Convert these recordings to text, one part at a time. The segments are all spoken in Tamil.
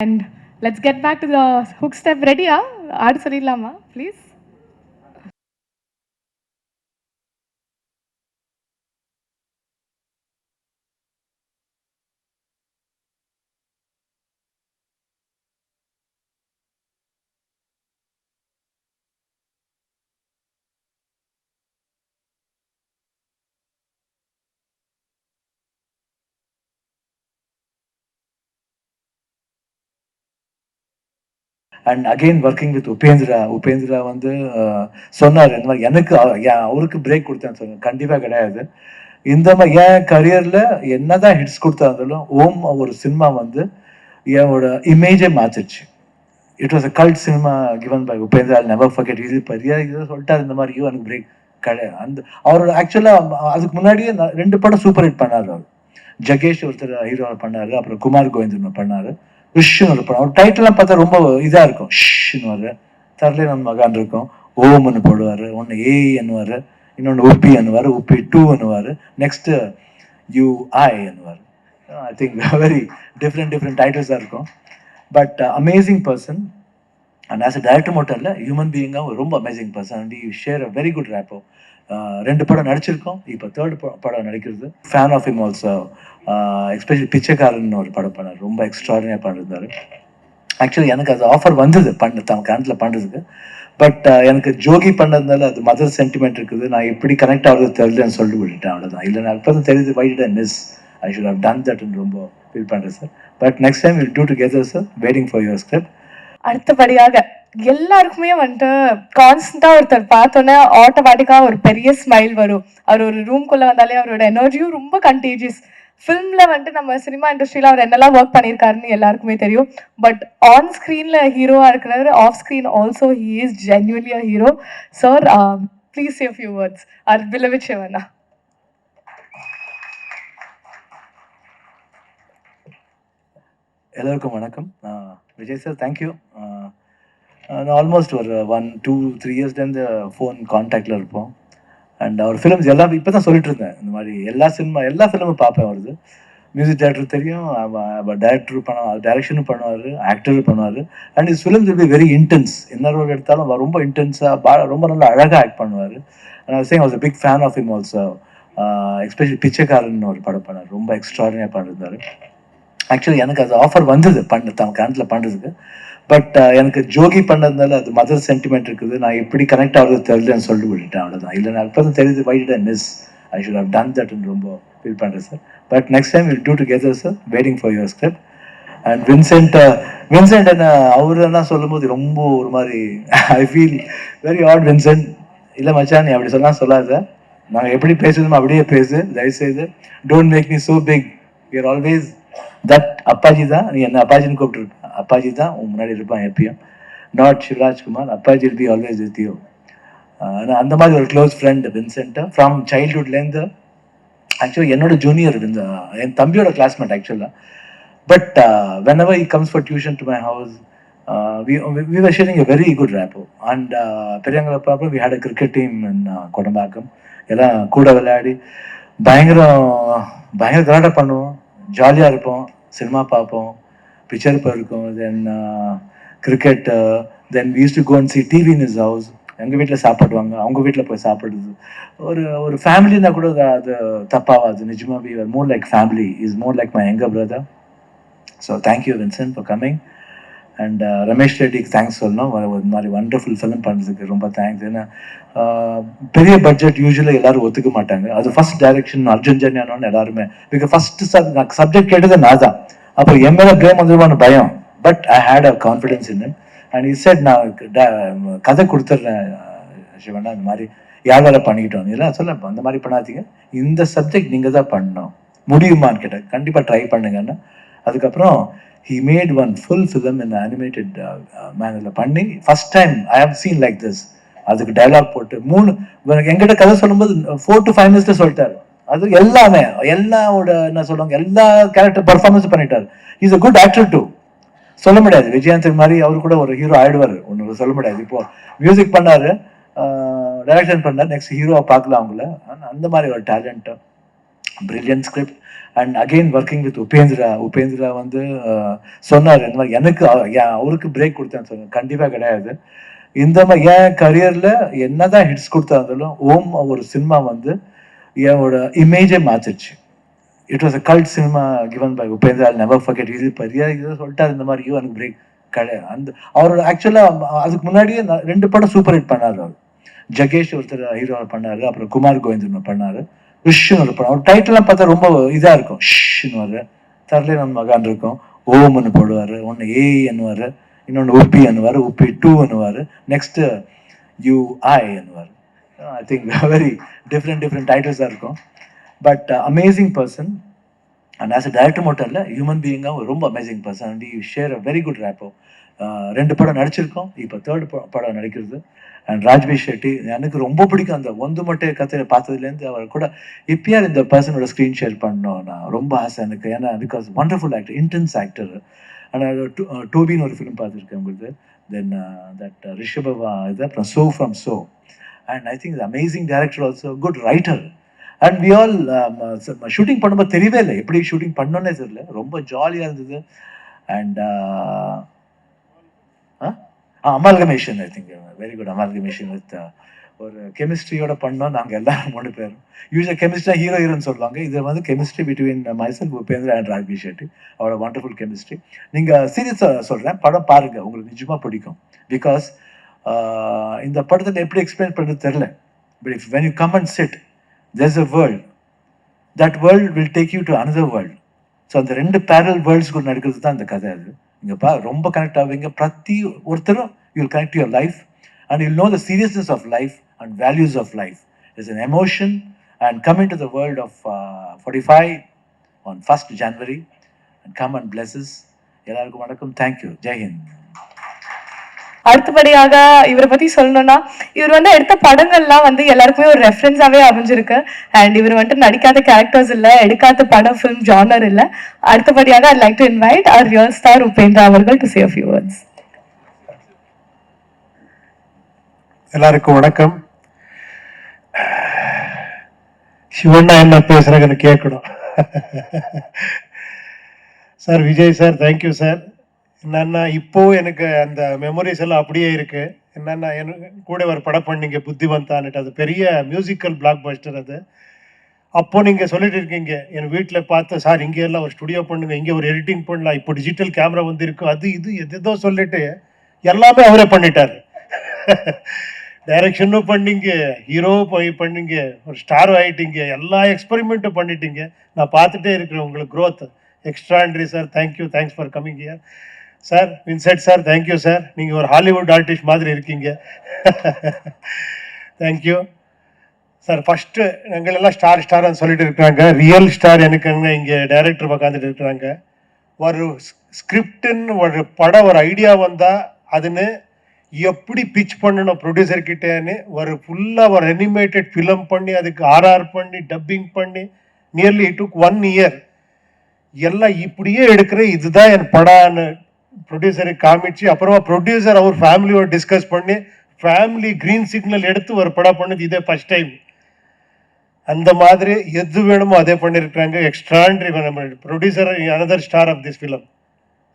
And let's get back to the hook step. Ready? ஆடு சொல்லிடலாமா please? And again working with Upendra வந்து சொன்னார் இந்த மாதிரி எனக்கு அவருக்கு பிரேக் கொடுத்தேன்னு சொன்னார். கண்டிப்பாக கிடையாது. இந்த மாதிரி என் கரியரில் என்னதான் ஹிட்ஸ் கொடுத்தாலும் ஓம் ஒரு சினிமா வந்து என்னோட இமேஜை மாற்றிடுச்சு. It was a cult cinema given by Upendra. Never forget. இது பெரிய இது சொல்லிட்டாரு இந்த மாதிரி எனக்கு பிரேக் கிடையாது. அந்த அவரோட ஆக்சுவலாக அதுக்கு முன்னாடியே 2 படம் சூப்பர் ஹிட் பண்ணார் அவர். ஜகேஷ் ஒருத்தர் ஹீரோ பண்ணார், அப்புறம் குமார் கோவிந்தன் பண்ணார். ரிஷ்னு ஒரு படம். அவர் டைட்டிலாம் பார்த்தா ரொம்ப இதாக இருக்கும். ஷ்ன்னு வர தரலே நன் மகான் இருக்கும். ஓம்னு போடுவார், ஒன்று ஏ என்னுவார், இன்னொன்று உப்பி என்னுவார், உப்பி 2 என்னுவார், நெக்ஸ்ட் யூஐ என்னுவார். ஐ திங்க் வெரி டிஃப்ரெண்ட் டைட்டில்ஸாக இருக்கும். But amazing person. And as a director மட்டும் இல்லை, ஹியூமன் பீயிங்காக ரொம்ப amazing person. And you share a very good rapport. 2 படம் நடிச்சிருக்கோம், இப்போ 3rd படம் நடிக்கிறது. Fan of him also. Especially Pichaikkaran ஒரு படம் பண்ணார், ரொம்ப எக்ஸ்ட்ராடினரியாக பண்ணியிருந்தார். ஆக்சுவலி எனக்கு அது ஆஃபர் வந்தது தன் கணத்தில் பண்ணுறதுக்கு. பட் எனக்கு ஜோகி பண்ணதுனால அது மதர் சென்டிமெண்ட் இருக்குது, நான் எப்படி கனெக்ட் ஆகுறது தெரியலன்னு சொல்லிட்டு விட்டுட்டேன், அவ்வளோதான். இல்லை நான் இப்போ தான் தெரியுது, why did I miss, I should have done தட்னு ரொம்ப ஃபீல் பண்ணுறேன் sir. But next time will do together sir. Waiting for your script. அடுத்தபடியாக எல்லாருக்குமே வந்துட்டு கான்ஸ்டன்டா ஒருத்தர் பார்த்தோன்னே ஆட்டோமேட்டிக்கா ஒரு பெரிய ஸ்மைல் வரும். அவர் ஒரு ரூம்குள்ள வந்தாலே அவரோட எனர்ஜியும் ரொம்ப கண்டேஜியஸ். ஃபிலிம்ல வந்துட்டு நம்ம சினிமா இண்டஸ்ட்ரியில அவர் என்னெல்லாம் ஒர்க் பண்ணியிருக்காருன்னு எல்லாருக்குமே தெரியும். பட் ஆன் ஸ்க்ரீன்ல ஹீரோவா இருக்கிறவர், off screen also he is genuinely a hero. Sir please say few words. Our beloved Shivanna. எல்லோருக்கும் வணக்கம். Vijay sir, thank you. நான் ஆல்மோஸ்ட் ஒரு 1-2-3 இயர்ஸ்லேருந்து ஃபோன் கான்டாக்டில் இருப்போம். அண்ட் அவர் ஃபிலிம்ஸ் எல்லாம் இப்போ தான் சொல்லிட்டு இருந்தேன், இந்த மாதிரி எல்லா ஃபிலிமும் பார்ப்பேன். வருது மியூசிக் டைரக்டர் தெரியும், டைரக்டர் டைரக்ஷனும் பண்ணுவார், ஆக்டரும் பண்ணுவார். And is films will be very intense. என்ன ரோல் எடுத்தாலும் ரொம்ப இன்டென்ஸாக ரொம்ப நல்லா அழகாக ஆக்ட் பண்ணுவார். And same was a big fan of him also. Especially Pichaikkaran ஒரு படம் பண்ணார், ரொம்ப எக்ஸ்ட்ராடினரியாக பண்ணியிருந்தார். ஆக்சுவலி எனக்கு அது ஆஃபர் வந்தது தன் கணத்தில் பண்ணுறதுக்கு. பட் எனக்கு ஜோகி பண்ணதுனால அது மதர் சென்டிமெண்ட் இருக்குது, நான் எப்படி கனெக்ட் ஆகுறது தெரியலன்னு சொல்லிட்டு விட்டுட்டேன், அவ்வளோதான். இல்லை நான் இப்போ தான் தெரியுது, why did I miss, I should have done தட்னு ரொம்ப ஃபீல் பண்ணுறேன் sir. But next time will do together sir. Waiting for your script. And Vincent என்ன அவர் என்ன சொல்லும் போது ரொம்ப ஒரு மாதிரி I feel very odd. Vincent, இல்லை மச்சான் நீ அப்படி சொல்லாத, நாங்கள் எப்படி பேசணுமோ அப்படியே பேசு, தயவுசெய்து. Don't make me so big. We are always that. அப்பாஜி தான், நீ என்ன அப்பாஜின்னு கூப்பிட்டுருப்ப, அப்பாஜி தான் உன் முன்னாடி இருப்பான் எப்பயும். Not Shivarajkumar. Appaji will be always with you. அந்த மாதிரி ஒரு க்ளோஸ் ஃப்ரெண்ட் வின்சென்ட் ஃப்ரம் சைல்ட்ஹுட்லேருந்து. ஆக்சுவலி என்னோட ஜூனியர் என் தம்பியோட கிளாஸ்மேட் ஆக்சுவலாக. But whenever he comes for tuition to my house, we were sharing a very good rapport. And பெரியவங்களை பார்ப்போம், we had a cricket team in Kodambakkam. எல்லாம் கூட விளையாடி பயங்கர கலாட்டா பண்ணுவோம், ஜாலியாக இருப்போம், சினிமா பார்ப்போம், பிக்சர் போயிருக்கோம், then cricket, then we use to go and see TV in his house. எங்கள் வீட்டில் சாப்பிடுவாங்க, அவங்க வீட்டில் போய் சாப்பிடுறது. ஒரு ஃபேமிலின்னா கூட அது தப்பாகாது. நிஜமாக we are more like family. Is more like my younger brother. So thank you Vincent for coming. And Ramesh ரெட்டிக்கு தேங்க்ஸ் சொல்லணும், ஒரு மாதிரி வண்டர்ஃபுல் ஃபிலிம் பண்ணுறதுக்கு ரொம்ப தேங்க்ஸ். ஏன்னா பெரிய பட்ஜெட் யூஸ்வலாக எல்லாரும் ஒத்துக்க மாட்டாங்க. அது ஃபர்ஸ்ட் டைரக்ஷன் அர்ஜுன் ஜன்யானோன்னு எல்லாருமே, பிகாஸ் ஃபர்ஸ்ட் சப்ஜெக்ட் கேட்டது நான் தான். அப்போ என் மேலே ப்ளேம் வந்துருவான்னு பயம். But I hate a confidence in. And it set, நான் கதை கொடுத்துட்றேன் சிவனா, இந்த மாதிரி யாரால பண்ணிக்கிட்டோம் இல்லை சொல்ல, அந்த மாதிரி பண்ணாதீங்க, இந்த சப்ஜெக்ட் நீங்கள் தான் பண்ணணும், முடியுமான்னு கேட்டேன். கண்டிப்பாக ட்ரை பண்ணுங்கன்னு. அதுக்கப்புறம் he made one full film in animated manner பண்ணி first time I have seen like this. அதுக்கு டைலாக் போட்டு 3 எங்கிட்ட கதை சொல்லும்போது 4 to 5 minutes சொல்லிட்டாரு. அது எல்லாமே எல்லாவோட என்ன சொல்லுவாங்க, எல்லா கேரக்டர் பர்ஃபார்மன்ஸ் பண்ணிட்டாரு. Is a good actor too. சொல்ல முடியாது விஜயகாந்த் மாதிரி அவரு கூட ஒரு ஹீரோ ஆயிடுவார், ஒன்று சொல்ல முடியாது. இப்போ மியூசிக் பண்ணாரு, டைரக்ஷன் பண்ணார், நெக்ஸ்ட் ஹீரோவை பார்க்கலாம் அவங்கள. அந்த மாதிரி ஒரு talent, brilliant script. And again working with Upendra வந்து சொன்னார் இந்த மாதிரி எனக்கு அவருக்கு பிரேக் கொடுத்தேன்னு சொன்னேன். கண்டிப்பாக கிடையாது. இந்த மாதிரி என் கரியரில் என்னதான் ஹிட்ஸ் கொடுத்தா ஓம் ஒரு சினிமா வந்து என்னோட இமேஜை மாற்றிடுச்சு. It was a cult cinema given by Upendra. Never forget. இது பெரிய இது சொல்லிட்டாரு இந்த மாதிரி எனக்கு பிரேக் கிடையாது. அந்த அவரோட ஆக்சுவலாக அதுக்கு முன்னாடியே 2 படம் சூப்பர் ஹிட் பண்ணார். அவர் ஜகேஷ் ஒருத்தர் ஹீரோ பண்ணார், அப்புறம் குமார் கோவிந்தன் பண்ணார். ரிஷ்னு ஒரு படம். அவர் டைட்டில்லாம் பார்த்தா ரொம்ப இதாக இருக்கும். ஷ்ன்னு வர தரலே நம் மகான் இருக்கும். ஓம்னு போடுவார், ஒன்று ஏ என்னுவார், இன்னொன்று உப்பி என்னுவார், உப்பி 2 என்னுவார், நெக்ஸ்ட் UI என்னுவார். ஐ திங்க் வெரி டிஃப்ரெண்ட் டைட்டில்ஸாக இருக்கும். But amazing person. And as a director மட்டும் இல்லை, ஹியூமன் பீயிங்காக ரொம்ப amazing person. And you share a very good rapport. 2 படம் நடிச்சிருக்கோம், இப்போ 3rd படம் நடிக்கிறது. அண்ட் ராஜ்பி ஷெட்டி எனக்கு ரொம்ப பிடிக்கும். அந்த ஒன்று மட்டும் கதை பார்த்ததுலேருந்து அவர் கூட இப்பயார் இந்த பர்சனோட ஸ்க்ரீன் ஷேர் பண்ணோம் நான் ரொம்ப ஆசை எனக்கு. ஏன்னா because wonderful actor, intense actor. ஆனால் டோபின்னு ஒரு ஃபிலிம் பார்த்துருக்கேன் உங்களுக்கு. தென் தட் ரிஷபவா இது, அப்புறம் so from so. And I think amazing director, also good writer. And we all shooting பண்ணும்போது தெரியவே இல்லை எப்படி ஷூட்டிங் பண்ணோன்னே தெரியல. ரொம்ப ஜாலியாக இருந்தது. And amalgamation, I think very good amalgamation with ஒரு கெமிஸ்ட்ரியோட பண்ணோம் நாங்கள் எல்லாரும் 3 பேரும். யூஸ்வலாக கெமிஸ்ட்ரி ஹீரோன்னு சொல்லுவாங்க. இது வந்து chemistry between myself, Upendra and Raj B Shetty. அவரோட வண்டர்ஃபுல் கெமிஸ்ட்ரி. நீங்கள் சீரியஸாக சொல்கிறேன், படம் பாருங்கள், உங்களுக்கு நிஜமாக பிடிக்கும். பிகாஸ் இந்த படத்தில் எப்படி எக்ஸ்பிளைன் பண்ணுறது தெரில. But if when you come and chit, there's a world. That world will take you to another world. So அந்த 2 parallel worlds கூட நடக்கிறது தான் இந்த கதை. அது இங்கே ரொம்ப கனெக்ட் ஆவீங்க. பிரதி ஒருத்தரும் you will connect your life and you know the seriousness of life and values of life. It's an emotion and come into the world of 45 on 1st January and come and bless us. எல்லாருக்கும் வணக்கம். தேங்க்யூ. ஜெய் ஹிந்த். அடுத்தபடியாக இவரை பத்தி சொல்லணும்னா, இவர் வந்து எடுத்த படங்கள்லாம் வந்து எல்லாருக்குமே ஒரு ரெஃபரன்ஸாவே அமைஞ்சிருக்கு. அண்ட் இவர் வந்துட்டு நடிக்காத கேரக்டர்ஸ் இல்லை, எடுக்காத படம் ஃபிலிம் ஜானர் இல்லை. அடுத்தபடியாக I'd like to invite our real star Upendra அவர்கள் to say a few words. எல்லாருக்கும் வணக்கம். சிவண்ணா என்ன பேசுறாங்கன்னு கேட்கணும். Sir, Vijay sir, thank you sir. என்னன்னா இப்போ எனக்கு அந்த மெமரிஸ் எல்லாம் அப்படியே இருக்கு. என்னன்னா எனக்கு கூட ஒரு படம் பண்ணீங்க புத்திவந்தான்ட்டு, அது பெரிய மியூசிக்கல் பிளாக் பஸ்டர். அது அப்போ நீங்க சொல்லிட்டு இருக்கீங்க என் வீட்டில் பார்த்து, சார் இங்கே எல்லாம் ஒரு ஸ்டுடியோ பண்ணுங்க, இங்கே ஒரு எடிட்டிங் பண்ணலாம், இப்போ டிஜிட்டல் கேமரா வந்து இருக்கு, அது இது எதோ சொல்லிட்டு எல்லாமே அவரே பண்ணிட்டாரு. டைரக்ஷனும் பண்ணீங்க, ஹீரோ போய் பண்ணீங்க, ஒரு ஸ்டார் ஆகிட்டீங்க, எல்லா எக்ஸ்பெரிமெண்ட்டும் பண்ணிட்டீங்க. நான் பார்த்துட்டே இருக்கிறேன் உங்களுக்கு growth. Extraordinary sir. Thank you. Thanks for coming here sir. Vincent sir, thank you sir. நீங்கள் ஒரு ஹாலிவுட் ஆர்டிஸ்ட் மாதிரி இருக்கீங்க. Thank you sir. ஃபஸ்ட்டு எங்களெல்லாம் ஸ்டார்னு சொல்லிட்டு இருக்கிறாங்க. ரியல் ஸ்டார் எனக்குங்க இங்கே டைரக்டர் உட்காந்துட்டு இருக்கிறாங்க. ஒரு ஸ்கிரிப்டுன்னு ஒரு படம் ஒரு ஐடியா வந்தால் அதுன்னு எப்படி பிச் பண்ணணும் ப்ரொடியூசர்கிட்டேன்னு ஒரு ஃபுல்லாக ஒரு அனிமேட்டட் ஃபிலிம் பண்ணி அதுக்கு RR பண்ணி டப்பிங் பண்ணி நியர்லி இட் டுக் 1 year. எல்லாம் இப்படியே எடுக்கிற இதுதான் என் படான்னு ப்ரொடியூசருக்கு காமிச்சு, அப்புறமா ப்ரொடியூசர் அவர் ஃபேமிலியோட டிஸ்கஸ் பண்ணி ஃபேமிலி க்ரீன் சிக்னல் எடுத்து ஒரு படம் பண்ணது இதே ஃபர்ஸ்ட் டைம். அந்த மாதிரி எது வேணுமோ அதே பண்ணியிருக்கிறாங்க. Extraordinary. Producer another star of this film.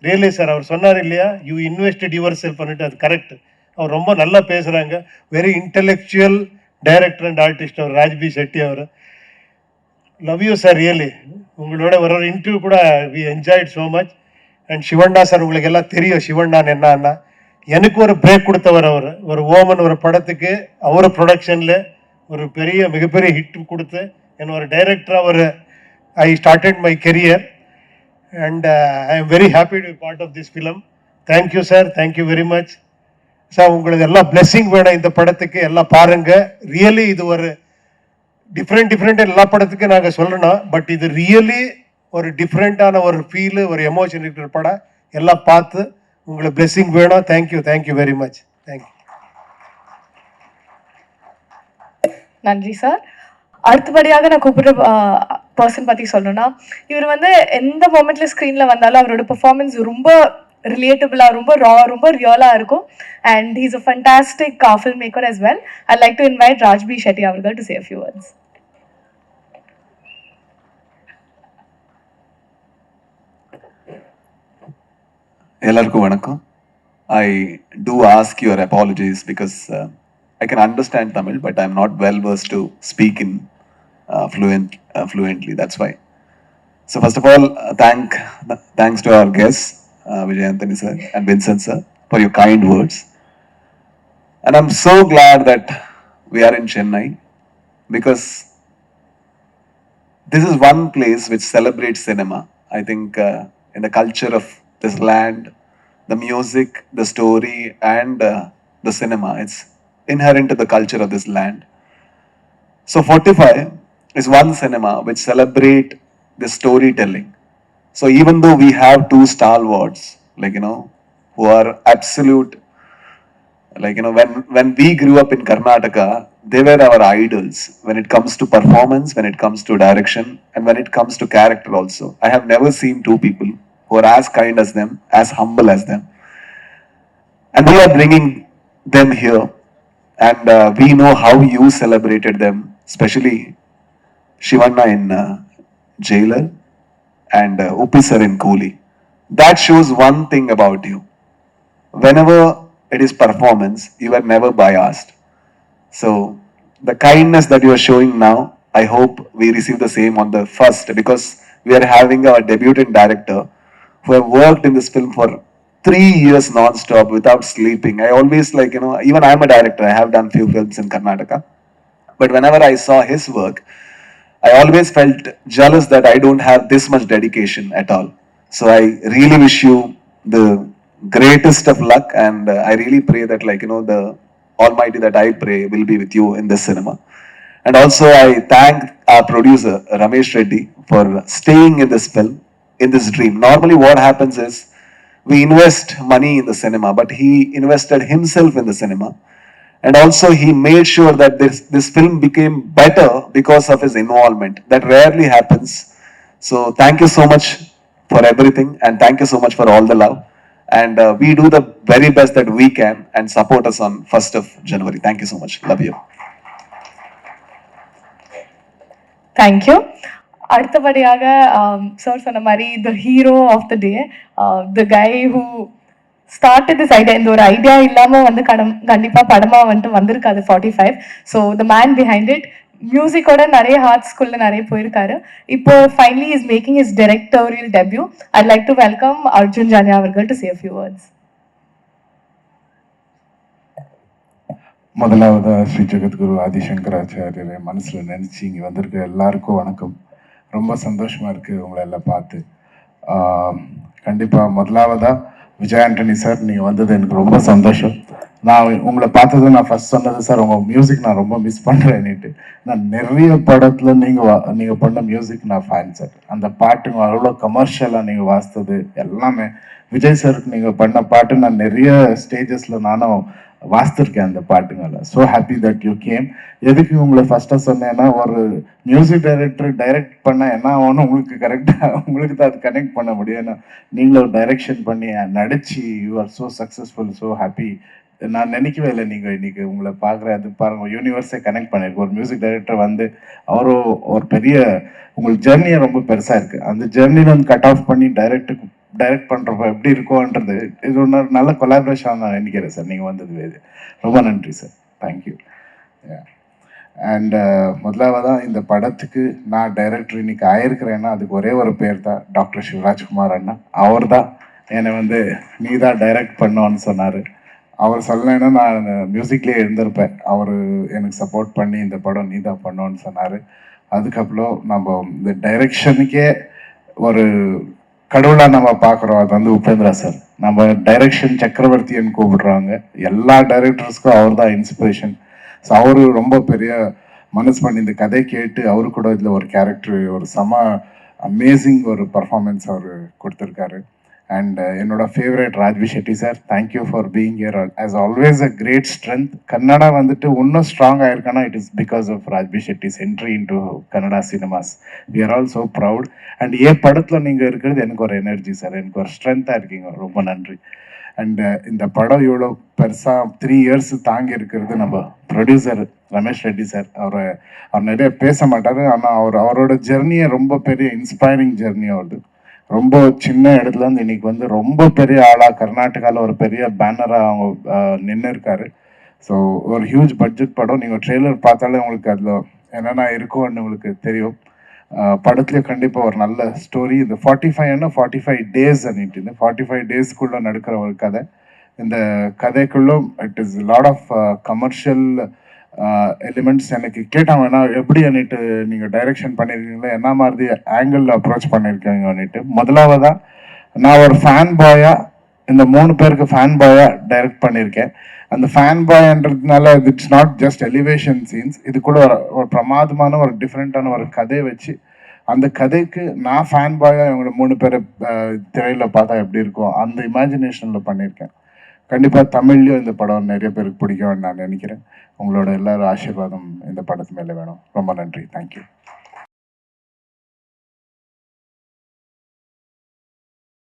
Really sir, அவர் சொன்னார் இல்லையா, யூ இன்வெஸ்டட் யுவர் செல்ஃப் பண்ணிட்டு, அது கரெக்ட். அவர் ரொம்ப நல்லா பேசுகிறாங்க. Very intellectual director and artist அவர் ராஜ்பி ஷெட்டி. அவர் லவ் யூ சார். ரியலி உங்களோட ஒரு இன்டர்வியூ கூட we enjoyed so much. And Shivanna sir, உங்களுக்கு எல்லாம் தெரியும் சிவண்ணான்னு என்னன்னா, எனக்கு ஒரு பிரேக் கொடுத்தவர் அவர். ஒரு ஓமன் ஒரு படத்துக்கு அவர் ப்ரொடக்ஷனில் ஒரு மிகப்பெரிய ஹிட் கொடுத்து என்ன ஒரு டைரக்டராக ஒரு I started my career. And I am very happy to be part of this film. Thank you sir. Thank you very much sir. உங்களுக்கு எல்லாம் பிளெஸ்ஸிங் வேணும் இந்த படத்துக்கு. எல்லாம் பாருங்கள். ரியலி இது ஒரு டிஃப்ரெண்ட் எல்லா படத்துக்கும் நாங்கள் சொல்லணும். பட் இது ரியலி ஒரு டிஃப்ரெண்ட்டான ஒரு ஃபீலு, ஒரு எமோஷன் இருக்கிற படம். எல்லாம் பார்த்து உங்களுக்கு பிளெஸ்ஸிங் வேணும். Thank you very much. தேங்க்யூ. நன்றி சார். அடுத்தபடியாக நான் கூப்பிடுற பர்சன் பற்றி சொல்லணும்னா, இவர் வந்து எந்த மொமெண்ட்ல ஸ்க்ரீனில் வந்தாலும் அவரோட பெர்ஃபார்மன்ஸ் ரொம்ப ரிலேட்டபிளாக, ரொம்ப ரொம்ப ரியலாக இருக்கும். And he's a fantastic filmmaker as well. I'd like to invite Raj B Shetty அவர்கள் to say a few words. எல்லாருக்கும் வணக்கம். I do ask your apologies because I can understand Tamil, but I'm not well versed to speak in fluently. That's why. So first of all, thanks to our guests, Vijay Anthony sir and Vincent sir, for your kind words. And I'm so glad that we are in Chennai because this is one place which celebrates cinema. I think in the culture of this land, the music, the story, and the cinema, it's inherent to the culture of this land. So 45 is one cinema which celebrate the storytelling. So even though we have two stalwarts, like, who are absolute, like, when we grew up in Karnataka, they were our idols when it comes to performance, when it comes to direction, and when it comes to character also. I have never seen two people who are as kind as them, as humble as them. And we are bringing them here. And we know how you celebrated them, especially Shivanna in Jailer and Uppi sir in Coolie. That shows one thing about you. Whenever it is performance, you are never biased. So the kindness that you are showing now, I hope we receive the same on the first, because we are having our debutant director who have worked in this film for 3 years non-stop without sleeping. I always even I'm a director, I have done few films in Karnataka. But whenever I saw his work, I always felt jealous that I don't have this much dedication at all. So I really wish you the greatest of luck, and I really pray that the Almighty that I pray will be with you in this cinema. And also I thank our producer Ramesh Reddy for staying in this film, in this dream. Normally what happens is we invest money in the cinema, but he invested himself in the cinema. And also he made sure that this film became better because of his involvement. That rarely happens. So thank you so much for everything, and thank you so much for all the love. And we do the very best that we can, and support us on 1st of January. Thank you so much. Love you. Thank you. அடுத்தபடியாக சார் சொன்ன மாதிரி the hero of the day, the guy who started this idea. இந்த ஒரு ஐடியா இல்லாமல் வந்து கண்டிப்பாக படமாக வந்துட்டு வந்திருக்காது 45. So the man behind it, மியூசிக்கோட நிறைய ஹார்ட்ஸ்குள்ள நிறைய போயிருக்காரு. இப்போ finally is making is directorial debut. I'd like to welcome Arjun Janya அவர்கள் to say a few words. முதலாவது ஸ்ரீ ஜெகத்குரு ஆதிசங்கராச்சாரியரை மனசில் நினச்சி இங்கே வந்திருக்க எல்லாருக்கும் வணக்கம். ரொம்ப சந்தோஷமாக இருக்குது உங்களை எல்லாம் பார்த்து. கண்டிப்பாக முதலாவதாக விஜய் ஆண்டனி சார், நீங்கள் வந்தது எனக்கு ரொம்ப சந்தோஷம். நான் உங்களை பார்த்தது நான் ஃபர்ஸ்ட் சொன்னது சார், உங்கள் மியூசிக் நான் ரொம்ப மிஸ் பண்ணுறேன்னுட்டு. நான் நிறைய படத்தில் நீங்கள் பண்ண மியூசிக் நான் ஃபேன் சார். அந்த பாட்டுங்க அவ்வளோ கமர்ஷியலாக நீங்கள் வாசித்தது எல்லாமே. விஜய் சாருக்கு நீங்கள் பண்ண பாட்டு நான் நிறைய ஸ்டேஜஸில் நானும் வாசித்திருக்கேன் அந்த பாட்டுங்களை. So happy that you came. எதுக்கு உங்களை ஃபர்ஸ்ட்டாக சொன்னேன்னா, ஒரு மியூசிக் டைரக்டர் டைரக்ட் பண்ண என்ன ஆகணும், உங்களுக்கு கரெக்டாக உங்களுக்கு தான் அது கனெக்ட் பண்ண முடியும். ஏன்னா நீங்களும் டைரக்ஷன் பண்ணி நடிச்சு you are so successful. So happy. நான் நினைக்கவே இல்லை நீங்கள் இன்னைக்கு உங்களை பார்க்குறது பாருங்கள், யூனிவர்ஸே கனெக்ட் பண்ணியிருக்கு. ஒரு மியூசிக் டைரக்டர் வந்து அவரும் ஒரு பெரிய உங்களுக்கு ஜெர்னியை ரொம்ப பெருசாக இருக்குது. அந்த ஜெர்னியில் வந்து கட் ஆஃப் பண்ணி டைரக்ட் பண்ணுறப்ப எப்படி இருக்கோன்றது இது ஒன்று நல்ல கொலாபரேஷன் நான் நினைக்கிறேன் சார். நீங்கள் வந்தது ரொம்ப நன்றி சார். தேங்க்யூ. அண்ட் முதலாவதாக இந்த படத்துக்கு நான் டைரக்டர் இன்னைக்கு ஆயிருக்கிறேன்னா அதுக்கு ஒரே ஒரு பேர் தான், டாக்டர் சிவராஜ்குமார் அண்ணா. அவர் தான் என்னை வந்து நீ தான் டைரக்ட் பண்ணோன்னு சொன்னார். அவர் சொல்லலைன்னா நான் மியூசிக்லேயே இருந்திருப்பேன். அவர் எனக்கு சப்போர்ட் பண்ணி இந்த படம் நீ தான் பண்ணோன்னு சொன்னார். அதுக்கப்புறம் நம்ம இந்த டைரக்ஷனுக்கே ஒரு கடவுளாக நம்ம பார்க்குறோம், அது வந்து உபேந்திரா சார். நம்ம டைரக்ஷன் சக்கரவர்த்தின்னு கூப்பிடுறாங்க. எல்லா டைரக்டர்ஸ்க்கும் அவர் தான் இன்ஸ்பிரேஷன். ஸோ அவரு ரொம்ப பெரிய மனசு பண்ணி இந்த கதை கேட்டு அவரு கூட இதில் ஒரு கேரக்டர், ஒரு அமேசிங் ஒரு பர்ஃபார்மன்ஸ் அவர் கொடுத்துருக்காரு. அண்ட் என்னோட favourite Raj B Shetty sir, thank you for being here. As always a great strength. Kannada வந்துட்டு இன்னும் ஸ்ட்ராங் ஆயிருக்கானா it is because of Raj B Shetty's entry into Kannada cinemas. We are all so proud. And படத்தில் நீங்கள் இருக்கிறது எனக்கு ஒரு எனர்ஜி சார், எனக்கு ஒரு ஸ்ட்ரென்த்தாக இருக்கீங்க. ரொம்ப நன்றி. அண்ட் இந்த படம் இவ்வளோ பெருசாக 3 years தாங்கி இருக்கிறது நம்ம ப்ரொடியூசர் ரமேஷ் ரெட்டி சார். அவர் நிறைய பேச மாட்டார், ஆனால் அவரோட ஜெர்னியை ரொம்ப பெரிய இன்ஸ்பைரிங் ஜெர்னி. அவரது ரொம்ப சின்ன இடத்துல இருந்து இன்னைக்கு வந்து ரொம்ப பெரிய ஆளாக கர்நாடகாவில் ஒரு பெரிய பேனராக அவங்க நின்று இருக்காரு. ஸோ ஒரு ஹியூஜ் பட்ஜெட் படம். நீங்கள் ட்ரெய்லர் பார்த்தாலே உங்களுக்கு அதில் என்னென்ன இருக்கும்னு உங்களுக்கு தெரியும். படத்துலேயே கண்டிப்பாக ஒரு நல்ல ஸ்டோரி. இந்த 45 டேஸ் அன்னிட்டு இந்த 45 டேஸ்க்குள்ளே நடக்கிற ஒரு கதை. இந்த கதைக்குள்ளும் it is lot of commercial elements. எனக்கு கேட்டாங்கன்னா எப்படி அன்னிட்டு நீங்கள் டைரக்ஷன் பண்ணியிருக்கீங்களா, என்ன மாதிரி ஆங்கிளில் அப்ரோச் பண்ணியிருக்கீங்க அன்னிட்டு. முதலாவதாக நான் ஒரு ஃபேன் பாயாக இந்த 3 பேருக்கு ஃபேன் பாயாக டைரக்ட் பண்ணியிருக்கேன். அந்த ஃபேன் பாய்ன்றதுனால it's not just elevation scenes, இது கூட ஒரு பிரமாதமான ஒரு டிஃப்ரெண்ட்டான ஒரு கதையை வச்சு அந்த கதைக்கு நான் ஃபேன் பாயாக இவங்களோட 3 பேரை திரையில் பார்த்தா எப்படி இருக்கும் அந்த இமேஜினேஷனில் பண்ணியிருக்கேன். கண்டிப்பாக தமிழ்லையும் இந்த படம் நிறைய பேருக்கு பிடிக்கும்னு நான் நினைக்கிறேன். உங்களோட எல்லாரும் ஆசீர்வாதம் இந்த படத்து மேலே வேணும். ரொம்ப நன்றி. தேங்க்யூ.